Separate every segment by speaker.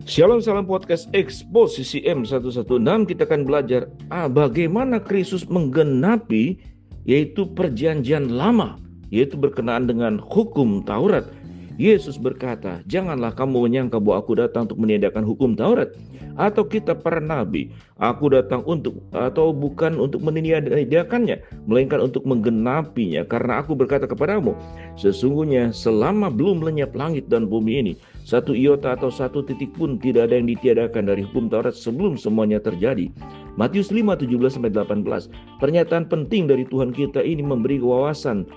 Speaker 1: Shalom salam podcast Eksposisi M116. Kita akan belajar bagaimana Kristus menggenapi yaitu perjanjian lama, yaitu berkenaan dengan hukum Taurat. Yesus berkata, janganlah kamu menyangka bahwa aku datang untuk meniadakan hukum Taurat atau kitab para nabi. Aku datang bukan untuk meniadakannya, melainkan untuk menggenapinya. Karena aku berkata kepadamu, sesungguhnya selama belum lenyap langit dan bumi ini, satu iota atau satu titik pun tidak ada yang ditiadakan dari hukum Taurat sebelum semuanya terjadi. Matius 5:17-18. Pernyataan penting dari Tuhan kita ini memberi wawasan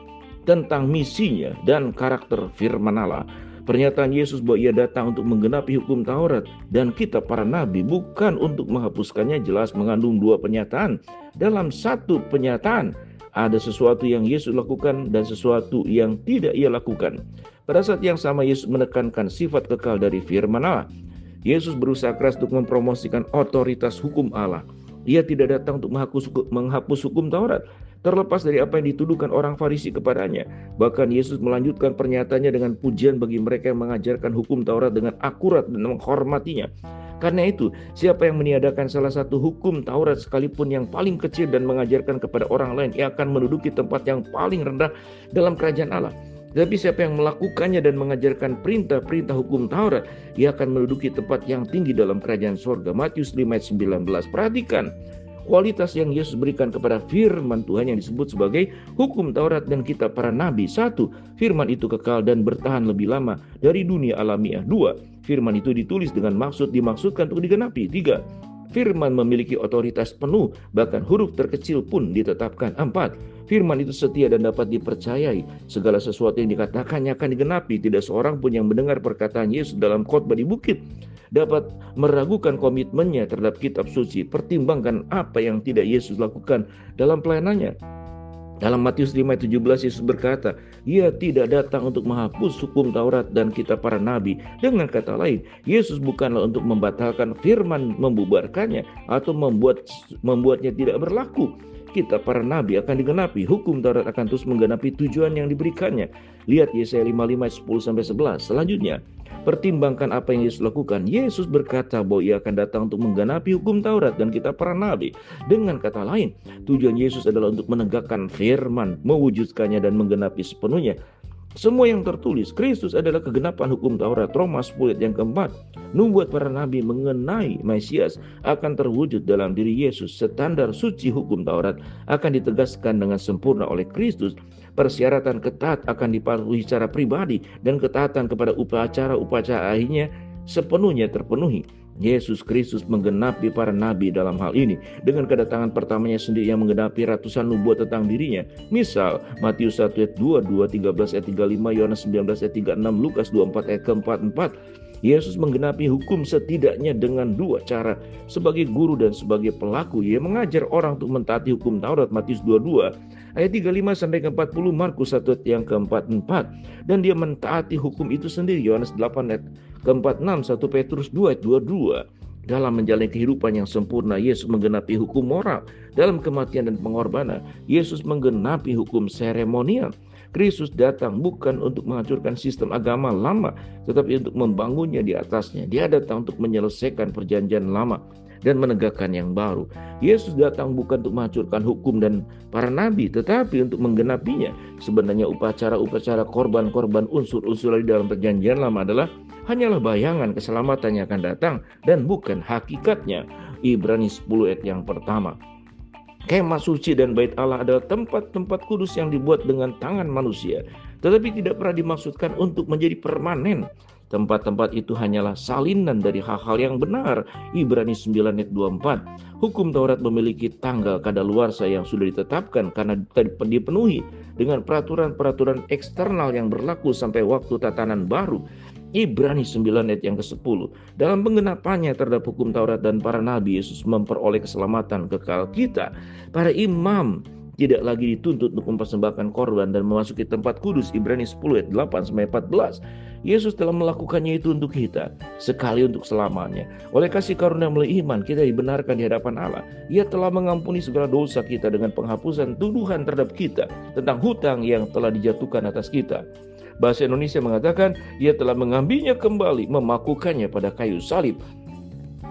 Speaker 1: tentang misinya dan karakter firman Allah. Pernyataan Yesus bahwa ia datang untuk menggenapi hukum Taurat dan kitab para nabi bukan untuk menghapuskannya jelas mengandung dua pernyataan. Dalam satu pernyataan ada sesuatu yang Yesus lakukan dan sesuatu yang tidak ia lakukan. Pada saat yang sama Yesus menekankan sifat kekal dari firman Allah. Yesus berusaha keras untuk mempromosikan otoritas hukum Allah. Ia tidak datang untuk menghapus hukum Taurat, terlepas dari apa yang dituduhkan orang Farisi kepadanya. Bahkan Yesus melanjutkan pernyataannya dengan pujian bagi mereka yang mengajarkan hukum Taurat dengan akurat dan menghormatinya. Karena itu, siapa yang meniadakan salah satu hukum Taurat sekalipun yang paling kecil dan mengajarkan kepada orang lain, ia akan menduduki tempat yang paling rendah dalam kerajaan Allah. Tapi siapa yang melakukannya dan mengajarkan perintah-perintah hukum Taurat, ia akan menduduki tempat yang tinggi dalam kerajaan surga. Matius 5:19. Perhatikan kualitas yang Yesus berikan kepada firman Tuhan yang disebut sebagai hukum Taurat dan kitab para nabi. 1. Firman itu kekal dan bertahan lebih lama dari dunia alamiah. 2. Firman itu ditulis dengan dimaksudkan untuk digenapi. 3. Firman memiliki otoritas penuh, bahkan huruf terkecil pun ditetapkan. 4. Firman itu setia dan dapat dipercayai. Segala sesuatu yang dikatakannya akan digenapi. Tidak seorang pun yang mendengar perkataan Yesus dalam khotbah di bukit dapat meragukan komitmennya terhadap kitab suci. Pertimbangkan apa yang tidak Yesus lakukan dalam pelayanannya. Dalam Matius 5:17 Yesus berkata, ia tidak datang untuk menghapus hukum Taurat dan kitab para nabi. Dengan kata lain, Yesus bukanlah untuk membatalkan firman, membubarkannya atau membuatnya tidak berlaku. Kitab para nabi akan digenapi, hukum Taurat akan terus menggenapi tujuan yang diberikannya. Lihat Yesaya 55:10-11. Selanjutnya, pertimbangkan apa yang Yesus lakukan. Yesus berkata bahwa ia akan datang untuk menggenapi hukum Taurat dan kitab para nabi. Dengan kata lain, tujuan Yesus adalah untuk menegakkan firman, mewujudkannya dan menggenapi sepenuhnya semua yang tertulis. Kristus adalah kegenapan hukum Taurat. Roma 10 ayat yang keempat. Nubuat para nabi mengenai Mesias akan terwujud dalam diri Yesus. Standar suci hukum Taurat akan ditegaskan dengan sempurna oleh Kristus. Persyaratan ketat akan dipatuhi secara pribadi dan ketaatan kepada upacara akhirnya sepenuhnya terpenuhi. Yesus Kristus menggenapi para nabi dalam hal ini dengan kedatangan pertamanya sendiri yang menggenapi ratusan nubuat tentang dirinya. Misal Matius 1 ayat 2, 13 ayat 35, Yohanes 19 ayat 36, Lukas 24 ayat ke-44. Yesus menggenapi hukum setidaknya dengan dua cara, sebagai guru dan sebagai pelaku. Ia mengajar orang untuk mentaati hukum Taurat, Matius 22 ayat 35 sampai ke-40, Markus 1 ayat yang ke-44, dan dia mentaati hukum itu sendiri, Yohanes 8 ayat ke-46, 1 Petrus 2 ayat 22. Dalam menjalani kehidupan yang sempurna, Yesus menggenapi hukum moral. Dalam kematian dan pengorbanan, Yesus menggenapi hukum seremonial. Kristus datang bukan untuk menghancurkan sistem agama lama, tetapi untuk membangunnya di atasnya. Dia datang untuk menyelesaikan perjanjian lama dan menegakkan yang baru. Yesus datang bukan untuk menghancurkan hukum dan para nabi, tetapi untuk menggenapinya. Sebenarnya upacara korban unsur-unsur di dalam perjanjian lama adalah hanyalah bayangan keselamatan yang akan datang dan bukan hakikatnya. Ibrani 10 ayat yang pertama. Kemah suci dan bait Allah adalah tempat-tempat kudus yang dibuat dengan tangan manusia, tetapi tidak pernah dimaksudkan untuk menjadi permanen. Tempat-tempat itu hanyalah salinan dari hal-hal yang benar. Ibrani 9 ayat 24. Hukum Taurat memiliki tanggal kadaluarsa yang sudah ditetapkan karena dipenuhi dengan peraturan-peraturan eksternal yang berlaku sampai waktu tatanan baru. Ibrani 9 ayat yang ke-10. Dalam penggenapannya terhadap hukum Taurat dan para nabi, Yesus memperoleh keselamatan kekal kita. Para imam tidak lagi dituntut untuk mempersembahkan korban dan memasuki tempat kudus. Ibrani 10 ayat 8-14. Yesus telah melakukannya itu untuk kita, sekali untuk selamanya. Oleh kasih karunia melalui iman, kita dibenarkan di hadapan Allah. Ia telah mengampuni segala dosa kita dengan penghapusan tuduhan terhadap kita tentang hutang yang telah dijatuhkan atas kita. Bahasa Indonesia mengatakan ia telah mengambilnya kembali, memakukannya pada kayu salib.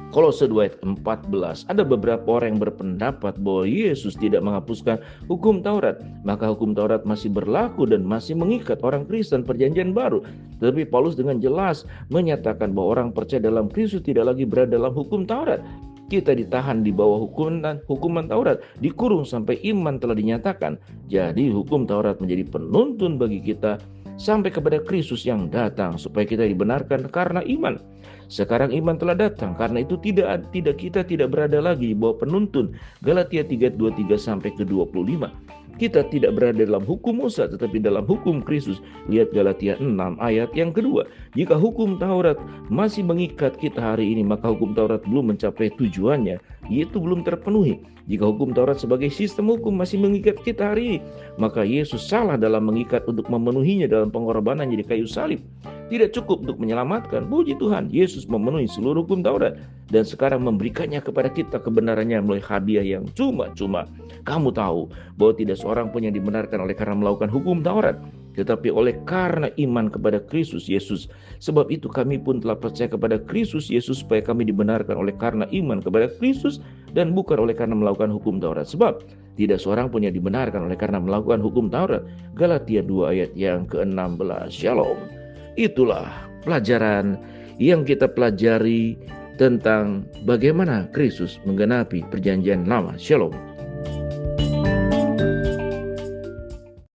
Speaker 1: Kolose 2 ayat 14. Ada beberapa orang yang berpendapat bahwa Yesus tidak menghapuskan hukum Taurat, maka hukum Taurat masih berlaku dan masih mengikat orang Kristen perjanjian baru. Tetapi Paulus dengan jelas menyatakan bahwa orang percaya dalam Kristus tidak lagi berada dalam hukum Taurat. Kita ditahan di bawah hukuman Taurat, dikurung sampai iman telah dinyatakan. Jadi hukum Taurat menjadi penuntun bagi kita sampai kepada Kristus yang datang, supaya kita dibenarkan karena iman. Sekarang iman telah datang, karena itu kita tidak berada lagi di bawah penuntun. Galatia 3:23 sampai ke 25. Kita tidak berada dalam hukum Musa, tetapi dalam hukum Kristus. Lihat Galatia 6 ayat yang kedua. Jika hukum Taurat masih mengikat kita hari ini, maka hukum Taurat belum mencapai tujuannya, yaitu belum terpenuhi. Jika hukum Taurat sebagai sistem hukum masih mengikat kita hari ini, maka Yesus salah dalam mengikat untuk memenuhinya dalam pengorbanan di kayu salib. Tidak cukup untuk menyelamatkan. Puji Tuhan, Yesus memenuhi seluruh hukum Taurat dan sekarang memberikannya kepada kita kebenarannya melalui hadiah yang cuma-cuma. Kamu tahu bahwa tidak seorang pun yang dibenarkan oleh karena melakukan hukum Taurat, tetapi oleh karena iman kepada Kristus Yesus. Sebab itu kami pun telah percaya kepada Kristus Yesus, supaya kami dibenarkan oleh karena iman kepada Kristus dan bukan oleh karena melakukan hukum Taurat. Sebab tidak seorang pun yang dibenarkan oleh karena melakukan hukum Taurat. Galatia 2 ayat yang ke-16. Shalom. Itulah pelajaran yang kita pelajari tentang bagaimana Kristus menggenapi perjanjian lama. Shalom.